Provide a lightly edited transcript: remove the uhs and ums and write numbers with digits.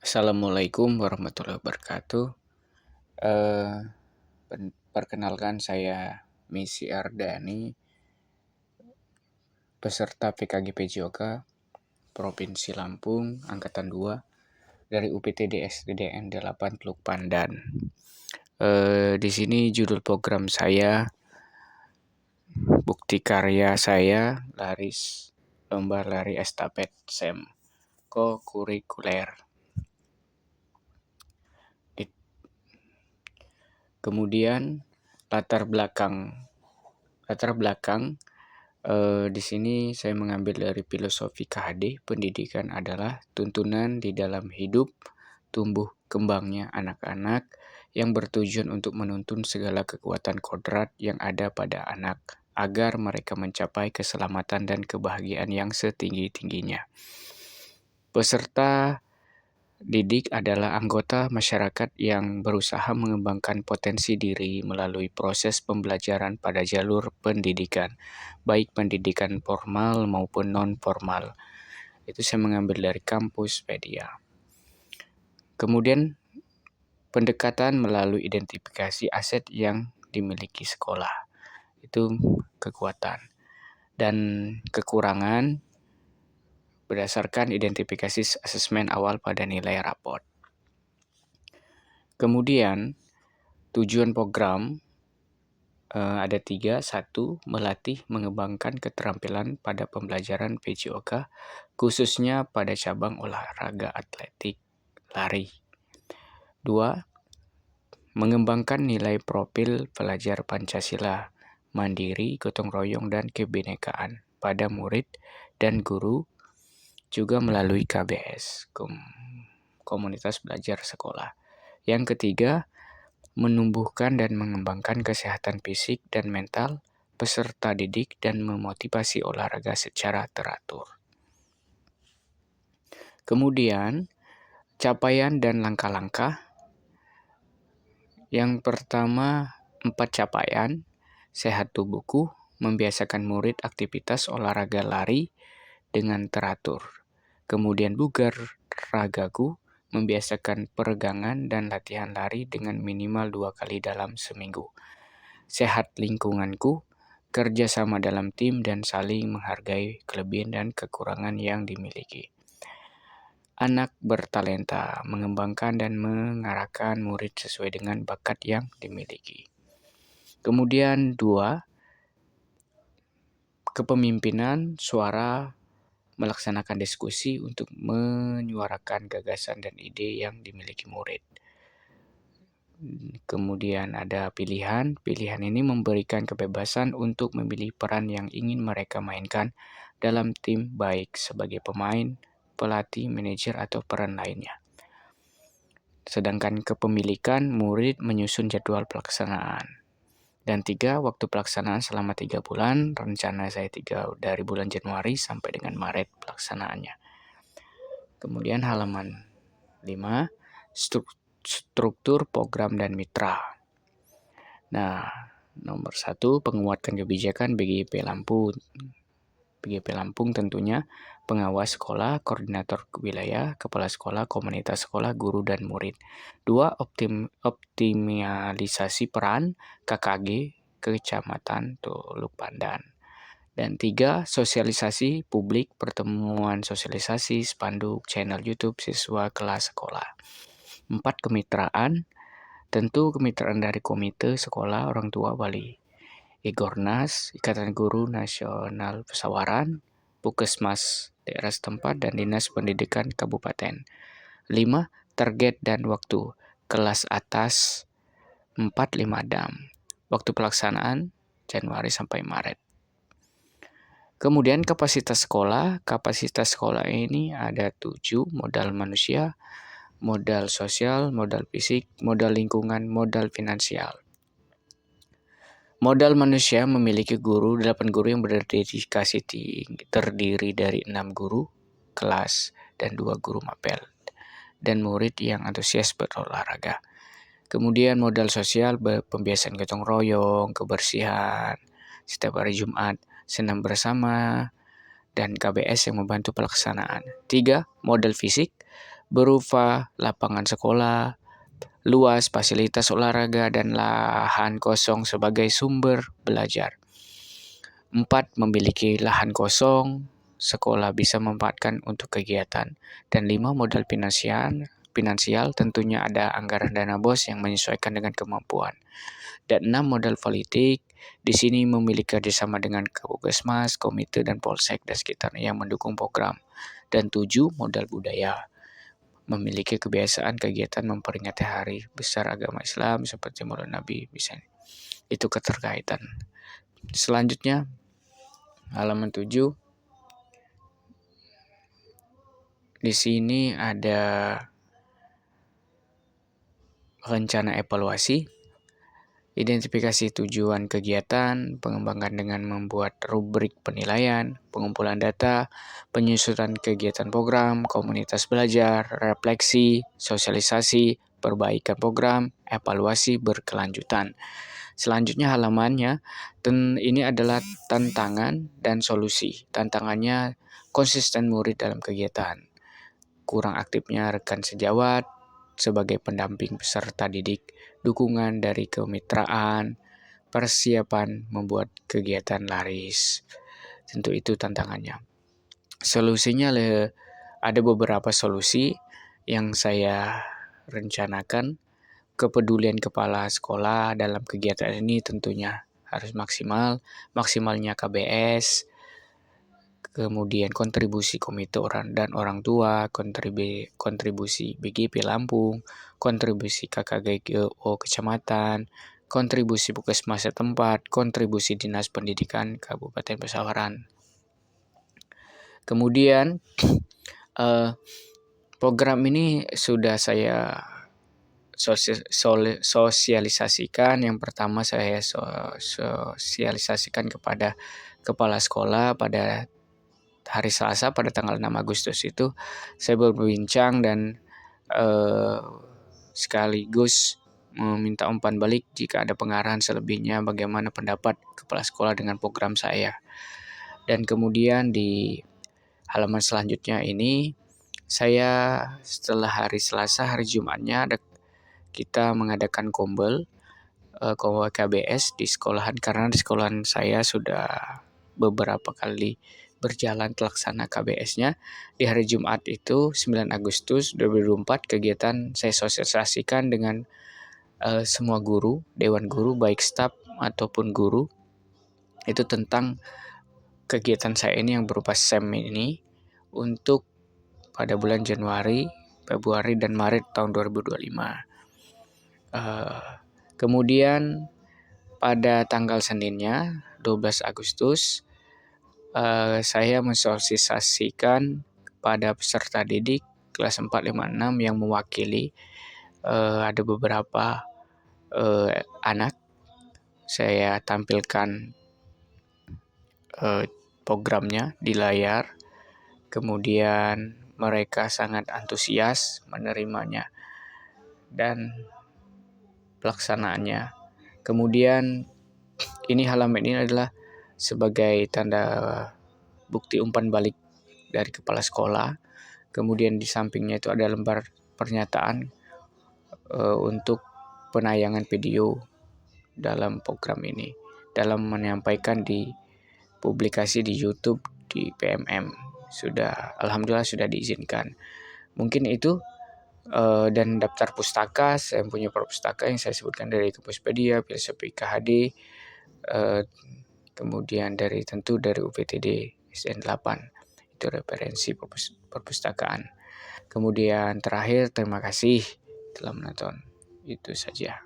Assalamualaikum warahmatullahi wabarakatuh. Eh, Perkenalkan saya Misi Ardani, peserta PKG PJOK Provinsi Lampung Angkatan 2 dari UPTD SDDN 8 Teluk Pandan. Di sini judul program saya, bukti karya saya, lomba lari estafet SEM co-kurikuler. Kemudian latar belakang di sini saya mengambil dari filosofi KHD. Pendidikan adalah tuntunan di dalam hidup tumbuh kembangnya anak-anak yang bertujuan untuk menuntun segala kekuatan kodrat yang ada pada anak agar mereka mencapai keselamatan dan kebahagiaan yang setinggi-tingginya. Peserta didik adalah anggota masyarakat yang berusaha mengembangkan potensi diri melalui proses pembelajaran pada jalur pendidikan, baik pendidikan formal maupun non-formal. Itu saya mengambil dari Kampuspedia. Kemudian pendekatan melalui identifikasi aset yang dimiliki sekolah. Itu kekuatan. Dan kekurangan berdasarkan identifikasi asesmen awal pada nilai raport. Kemudian tujuan program ada 3. 1. Melatih mengembangkan keterampilan pada pembelajaran PJOK, khususnya pada cabang olahraga atletik lari. 2. Mengembangkan nilai profil pelajar Pancasila, mandiri, gotong royong, dan kebinekaan pada murid dan guru, juga melalui KBS, komunitas belajar sekolah. Yang ketiga, menumbuhkan dan mengembangkan kesehatan fisik dan mental peserta didik dan memotivasi olahraga secara teratur. Kemudian, capaian dan langkah-langkah. Yang pertama, 4 capaian. Sehat tubuhku, membiasakan murid aktivitas olahraga lari dengan teratur. Kemudian bugar ragaku, membiasakan peregangan dan latihan lari dengan minimal 2 kali dalam seminggu. Sehat lingkunganku, kerjasama dalam tim dan saling menghargai kelebihan dan kekurangan yang dimiliki. Anak bertalenta, mengembangkan dan mengarahkan murid sesuai dengan bakat yang dimiliki. Kemudian 2, kepemimpinan suara, melaksanakan diskusi untuk menyuarakan gagasan dan ide yang dimiliki murid. Kemudian ada pilihan. Pilihan ini memberikan kebebasan untuk memilih peran yang ingin mereka mainkan dalam tim, baik sebagai pemain, pelatih, manajer, atau peran lainnya. Sedangkan kepemilikan, murid menyusun jadwal pelaksanaan. Dan 3, waktu pelaksanaan selama 3 bulan. Rencana saya dari bulan Januari sampai dengan Maret pelaksanaannya. Kemudian halaman 5, struktur program dan mitra. Nah, nomor 1, penguatkan kebijakan BGP Lampung. BGP Lampung tentunya pengawas sekolah, koordinator wilayah, kepala sekolah, komunitas sekolah, guru, dan murid. 2, optimalisasi peran KKG Kecamatan Teluk Pandan. Dan 3, sosialisasi publik, pertemuan sosialisasi, spanduk, channel YouTube siswa kelas sekolah. 4, kemitraan, tentu kemitraan dari komite sekolah, orang tua, wali. Igornas, Ikatan Guru Nasional Pesawaran, Puskesmas daerah setempat, dan Dinas Pendidikan Kabupaten. 5, target dan waktu, kelas atas 4-5 dam. Waktu pelaksanaan Januari sampai Maret. Kemudian kapasitas sekolah ini ada 7, modal manusia, modal sosial, modal fisik, modal lingkungan, modal finansial. Modal manusia memiliki 8 guru yang berdedikasi tinggi, terdiri dari 6 guru kelas dan 2 guru mapel, dan murid yang antusias berolahraga. Kemudian modal sosial, pembiasaan gotong royong, kebersihan, setiap hari Jumat, senam bersama, dan KBS yang membantu pelaksanaan. 3. Modal fisik berupa lapangan sekolah, luas, fasilitas olahraga, dan lahan kosong sebagai sumber belajar. 4. Memiliki lahan kosong, sekolah bisa memanfaatkan untuk kegiatan. Dan 5. Modal finansial tentunya ada anggaran dana BOS yang menyesuaikan dengan kemampuan. Dan 6. Modal politik, di sini memiliki kerjasama dengan Puskesmas, komite, dan polsek dan sekitarnya yang mendukung program. Dan 7. Modal budaya, memiliki kebiasaan kegiatan memperingati hari besar agama Islam seperti Maulid Nabi misalnya. Itu keterkaitan. Selanjutnya halaman 7. Di sini ada rencana evaluasi, identifikasi tujuan kegiatan, pengembangan dengan membuat rubrik penilaian, pengumpulan data, penyusunan kegiatan program, komunitas belajar, refleksi, sosialisasi, perbaikan program, evaluasi berkelanjutan. Selanjutnya halamannya, ini adalah tantangan dan solusi. Tantangannya konsisten murid dalam kegiatan, kurang aktifnya rekan sejawat sebagai pendamping peserta didik, dukungan dari kemitraan, persiapan membuat kegiatan laris. Tentu itu tantangannya. Solusinya ada beberapa solusi yang saya rencanakan. Kepedulian kepala sekolah dalam kegiatan ini tentunya harus maksimalnya KBS, kemudian kontribusi komite dan orang tua, kontribusi BGP Lampung, kontribusi KKGO kecamatan, kontribusi Puskesmas setempat, kontribusi Dinas Pendidikan Kabupaten Pesawaran. Kemudian program ini sudah saya sosialisasikan. Yang pertama saya sosialisasikan kepada kepala sekolah pada hari Selasa pada tanggal 6 Agustus itu. Saya berbincang dan sekaligus meminta umpan balik jika ada pengarahan selebihnya bagaimana pendapat kepala sekolah dengan program saya. Dan kemudian di halaman selanjutnya ini saya setelah hari Selasa, hari Jumatnya kita mengadakan kombel KBS di sekolahan, karena di sekolahan saya sudah beberapa kali berjalan terlaksana KBS-nya. Di hari Jumat itu 9 Agustus 2024 kegiatan saya sosialisasikan dengan semua guru, dewan guru, baik staf ataupun guru. Itu tentang kegiatan saya ini yang berupa SEM ini untuk pada bulan Januari, Februari, dan Maret tahun 2025. Kemudian pada tanggal Seninnya 12 Agustus saya mensosialisasikan pada peserta didik kelas 4, 5, 6 yang mewakili ada beberapa anak. Saya tampilkan programnya di layar, kemudian mereka sangat antusias menerimanya dan pelaksanaannya. Kemudian halaman ini adalah sebagai tanda bukti umpan balik dari kepala sekolah. Kemudian di sampingnya itu ada lembar pernyataan untuk penayangan video dalam program ini, dalam menyampaikan di publikasi di YouTube di PMM. Alhamdulillah sudah diizinkan. Mungkin itu. Dan daftar pustaka, saya punya pustaka yang saya sebutkan dari Tokopedia, Filosofi KHD, kemudian tentu dari UPTD SN 8, itu referensi perpustakaan. Kemudian terakhir, terima kasih telah menonton. Itu saja.